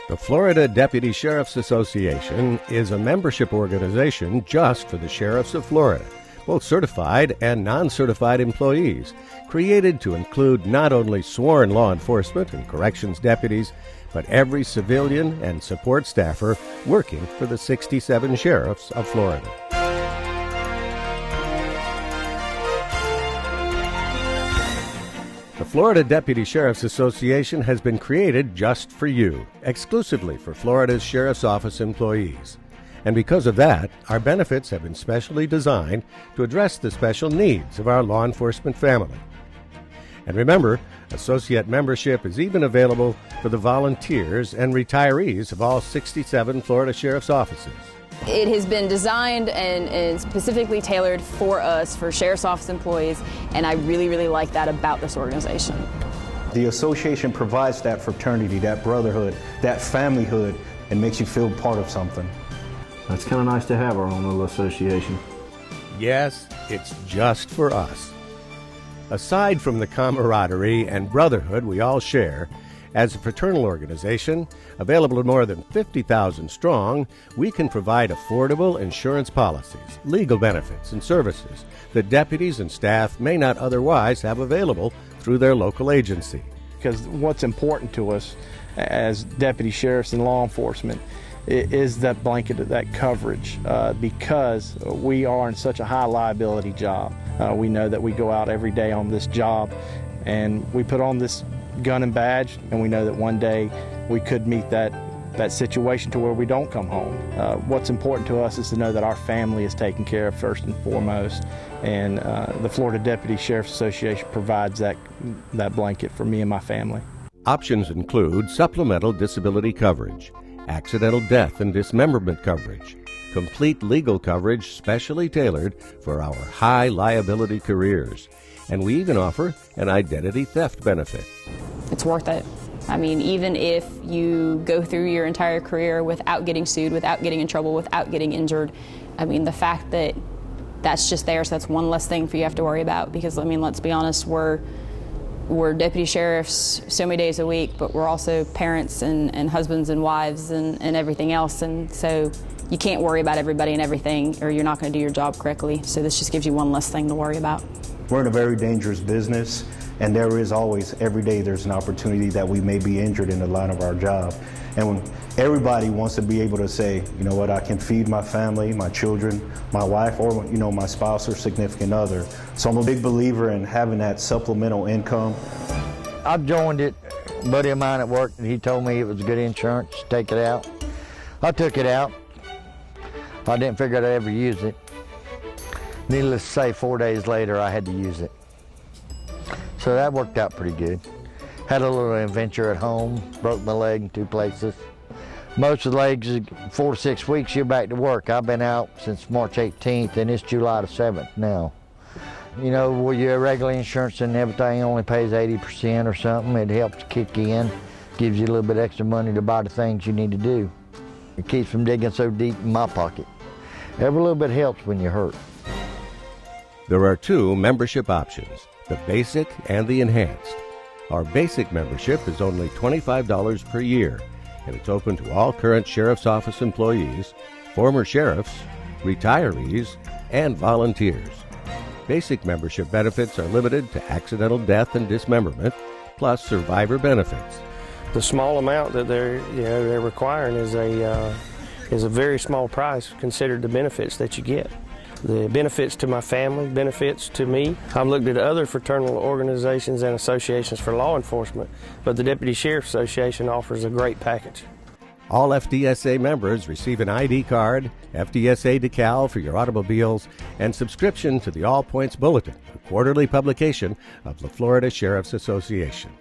The Florida Deputy Sheriff's Association is a membership organization just for the sheriffs of Florida, both certified and non-certified employees, created to include not only sworn law enforcement and corrections deputies, but every civilian and support staffer working for the 67 sheriffs of Florida. The Florida Deputy Sheriff's Association has been created just for you, exclusively for Florida's Sheriff's Office employees. And because of that, our benefits have been specially designed to address the special needs of our law enforcement family. And remember, associate membership is even available for the volunteers and retirees of all 67 Florida Sheriff's offices. It has been designed and specifically tailored for us, for Sheriff's Office employees, and I really, really like that about this organization. The association provides that fraternity, that brotherhood, that familyhood, and makes you feel part of something. It's kind of nice to have our own little association. Yes, it's just for us. Aside from the camaraderie and brotherhood we all share, as a fraternal organization, available to more than 50,000 strong, we can provide affordable insurance policies, legal benefits, and services that deputies and staff may not otherwise have available through their local agency. Because what's important to us as deputy sheriffs and law enforcement is that blanket of that coverage, because we are in such a high liability job. We know that we go out every day on this job and we put on this gun and badge, and we know that one day we could meet that situation to where we don't come home. What's important to us is to know that our family is taken care of first and foremost, and the Florida Deputy Sheriff's Association provides that blanket for me and my family. Options include supplemental disability coverage, accidental death and dismemberment coverage, complete legal coverage specially tailored for our high liability careers, and we even offer an identity theft benefit. It's worth it. I mean, even if you go through your entire career without getting sued, without getting in trouble, without getting injured, I mean, the fact that that's just there, so that's one less thing for you to have to worry about. Because, I mean, let's be honest, we're deputy sheriffs so many days a week, but we're also parents and husbands and wives and everything else. And so you can't worry about everybody and everything, or you're not going to do your job correctly. So this just gives you one less thing to worry about. We're in a very dangerous business, and there is always, every day, there's an opportunity that we may be injured in the line of our job. And when everybody wants to be able to say, you know what, I can feed my family, my children, my wife, or my spouse or significant other. So I'm a big believer in having that supplemental income. I joined it. A buddy of mine at work, he told me it was good insurance, take it out. I took it out. I didn't figure I'd ever use it. Needless to say, 4 days later, I had to use it. So that worked out pretty good. Had a little adventure at home, broke my leg in 2 places. Most of the legs, 4 to 6 weeks, you're back to work. I've been out since March 18th, and it's July the 7th now. You know, where your regular insurance and everything only pays 80% or something, it helps kick in, gives you a little bit extra money to buy the things you need to do. It keeps from digging so deep in my pocket. Every little bit helps when you're hurt. There are 2 membership options, the basic and the enhanced. Our basic membership is only $25 per year, and it's open to all current Sheriff's Office employees, former sheriffs, retirees, and volunteers. Basic membership benefits are limited to accidental death and dismemberment, plus survivor benefits. The small amount that they're requiring is a very small price considered the benefits that you get. The benefits to my family, benefits to me. I've looked at other fraternal organizations and associations for law enforcement, but the Deputy Sheriff's Association offers a great package. All FDSA members receive an ID card, FDSA decal for your automobiles, and subscription to the All Points Bulletin, a quarterly publication of the Florida Sheriff's Association.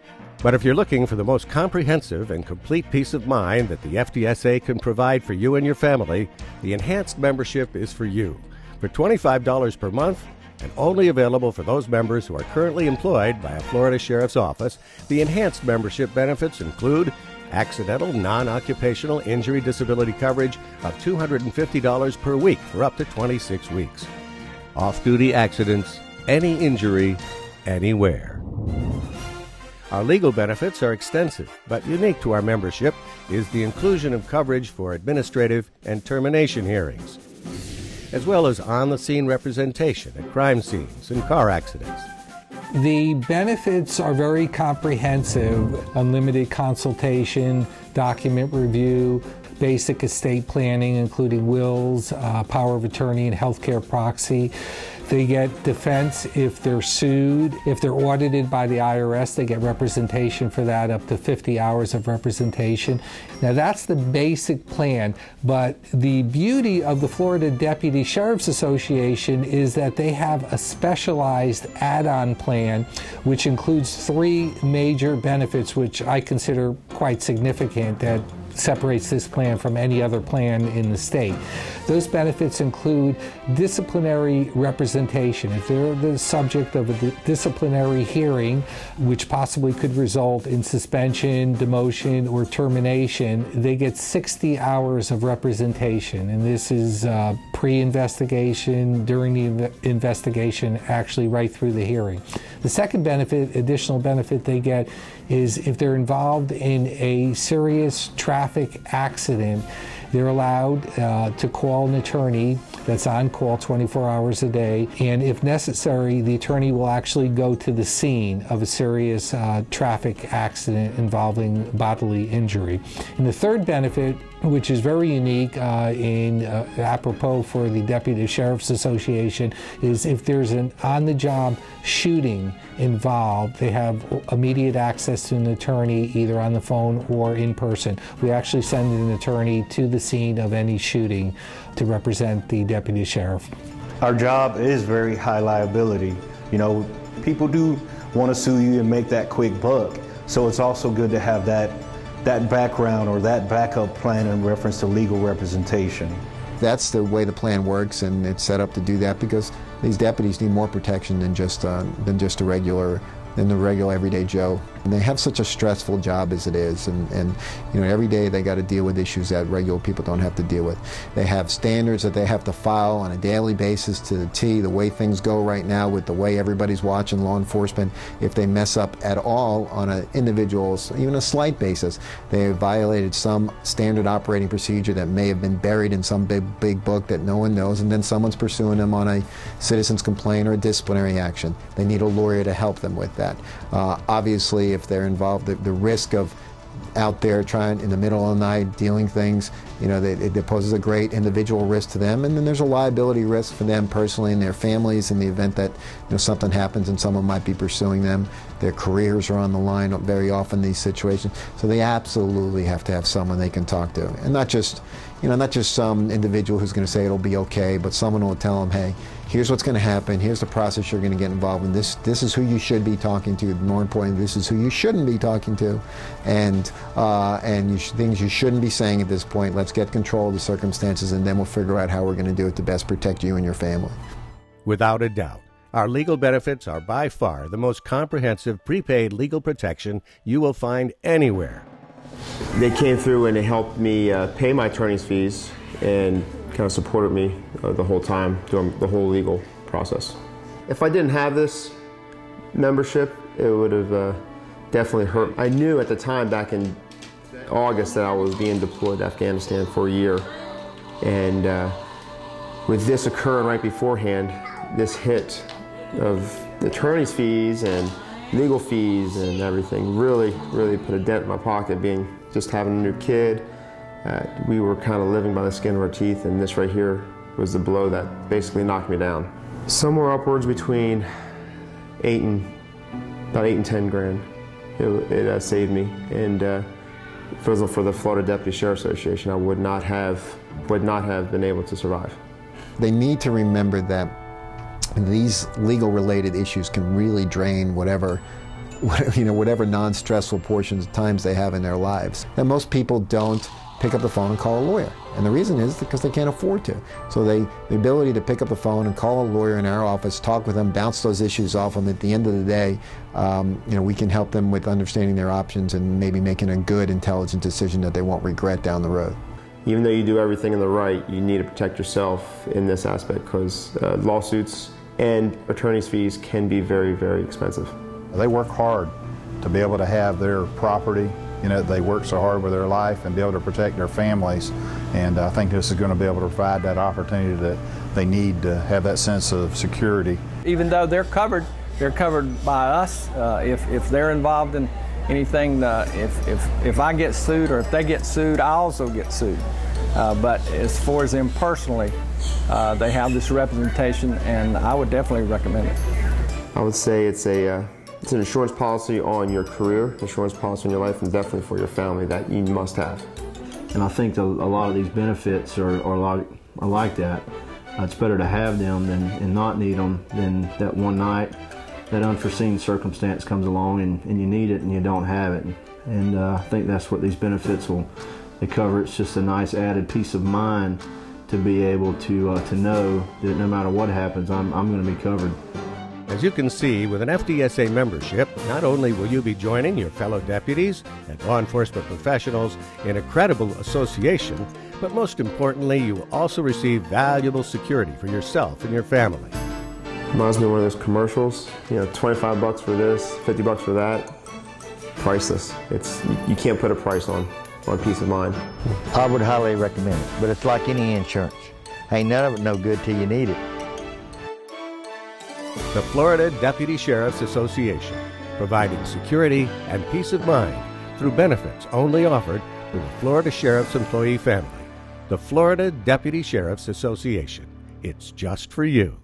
But if you're looking for the most comprehensive and complete peace of mind that the FDSA can provide for you and your family, the enhanced membership is for you. For $25 per month, and only available for those members who are currently employed by a Florida Sheriff's Office, the enhanced membership benefits include accidental non-occupational injury disability coverage of $250 per week for up to 26 weeks. Off-duty accidents, any injury, anywhere. Our legal benefits are extensive, but unique to our membership is the inclusion of coverage for administrative and termination hearings, as well as on-the-scene representation at crime scenes and car accidents. The benefits are very comprehensive: unlimited consultation, document review, basic estate planning, including wills, power of attorney, and healthcare proxy. They get defense if they're sued. If they're audited by the IRS, they get representation for that, up to 50 hours of representation. Now that's the basic plan, but the beauty of the Florida Deputy Sheriff's Association is that they have a specialized add-on plan which includes 3 major benefits which I consider quite significant, that separates this plan from any other plan in the state. Those benefits include disciplinary representation. If they're the subject of a disciplinary hearing, which possibly could result in suspension, demotion, or termination, they get 60 hours of representation. And this is pre-investigation, during the investigation, actually right through the hearing. The second benefit, additional benefit they get, is if they're involved in a serious traffic accident, they're allowed to call an attorney that's on call 24 hours a day, and if necessary, the attorney will actually go to the scene of a serious traffic accident involving bodily injury. And the third benefit, which is very unique apropos for the Deputy Sheriff's Association, is if there's an on-the-job shooting involved, they have immediate access to an attorney either on the phone or in person. We actually send an attorney to the scene of any shooting to represent the Deputy Sheriff. Our job is very high liability. You know, people do want to sue you and make that quick buck, so it's also good to have that background or that backup plan in reference to legal representation. That's the way the plan works, and it's set up to do that because these deputies need more protection than just a regular everyday Joe. And they have such a stressful job as it is, and you know, every day they got to deal with issues that regular people don't have to deal with. They have standards that they have to file on a daily basis to the T, the way things go right now with the way everybody's watching law enforcement. If they mess up at all on an individual, even a slight basis, they have violated some standard operating procedure that may have been buried in some big book that no one knows, and then someone's pursuing them on a citizen's complaint or a disciplinary action. They need a lawyer to help them with that. Obviously, if they're involved, the risk of out there trying in the middle of the night dealing things, you know, it poses a great individual risk to them, and then there's a liability risk for them personally and their families in the event that, you know, something happens and someone might be pursuing them. Their careers are on the line very often in these situations, so they absolutely have to have someone they can talk to, and not just some individual who's going to say it'll be okay, but someone will tell them, hey, here's what's going to happen, here's the process you're going to get involved in, this is who you should be talking to, more importantly, this is who you shouldn't be talking to, and things you shouldn't be saying at this point. Let's get control of the circumstances, and then we'll figure out how we're going to do it to best protect you and your family. Without a doubt, our legal benefits are by far the most comprehensive prepaid legal protection you will find anywhere. They came through and they helped me pay my attorney's fees and kind of supported me the whole time during the whole legal process. If I didn't have this membership, it would have definitely hurt. I knew at the time back in August that I was being deployed to Afghanistan for a year, and with this occurring right beforehand, this hit of the attorney's fees and legal fees and everything really put a dent in my pocket, just having a new kid. We were kind of living by the skin of our teeth, and this right here was the blow that basically knocked me down. Somewhere upwards between about 8 and 10 grand. It saved me, and if it wasn't for the Florida Deputy Sheriff's Association, I would not have been able to survive. They need to remember that these legal-related issues can really drain whatever non-stressful portions of times they have in their lives. And most people don't pick up the phone and call a lawyer, and the reason is because they can't afford to. So the ability to pick up the phone and call a lawyer in our office, talk with them, bounce those issues off them. At the end of the day, we can help them with understanding their options and maybe making a good, intelligent decision that they won't regret down the road. Even though you do everything in the right, you need to protect yourself in this aspect, because lawsuits and attorney's fees can be very, very expensive. They work hard to be able to have their property. You know, they work so hard with their life and be able to protect their families. And I think this is going to be able to provide that opportunity that they need to have that sense of security. Even though they're covered by us. If they're involved in anything, if I get sued or if they get sued, I also get sued. But as far as them personally, they have this representation, and I would definitely recommend it. I would say it's an insurance policy on your career, insurance policy on your life, and definitely for your family that you must have. And I think a lot of these benefits are like that. It's better to have them and not need them than that one night that unforeseen circumstance comes along and you need it and you don't have it. And I think that's what these benefits they cover. It's just a nice added peace of mind to be able to know that no matter what happens, I'm going to be covered. As you can see, with an FDSA membership, not only will you be joining your fellow deputies and law enforcement professionals in a credible association, but most importantly, you will also receive valuable security for yourself and your family. Reminds me of one of those commercials, you know, 25 bucks for this, 50 bucks for that. Priceless. You can't put a price on peace of mind. I would highly recommend it, but it's like any insurance. Ain't none of it no good till you need it. The Florida Deputy Sheriff's Association, providing security and peace of mind through benefits only offered to the Florida Sheriff's employee family. The Florida Deputy Sheriff's Association. It's just for you.